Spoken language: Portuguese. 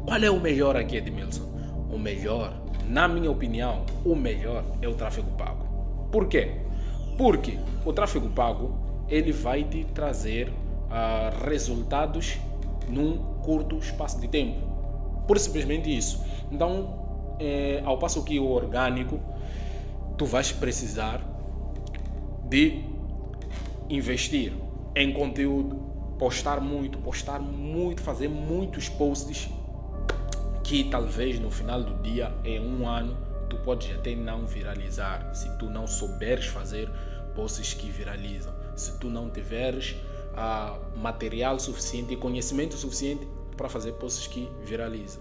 Qual é o melhor aqui, Edmilson? O melhor, na minha opinião, o melhor é o tráfego pago. Por quê? Porque o tráfego pago ele vai te trazer resultados num curto espaço de tempo. Por simplesmente isso. Então, ao passo que o orgânico, tu vais precisar de investir em conteúdo, postar muito, fazer muitos posts que talvez no final do dia, em um ano, tu podes até não viralizar se tu não souberes fazer posts que viralizam, se tu não tiveres material suficiente e conhecimento suficiente para fazer posts que viralizam.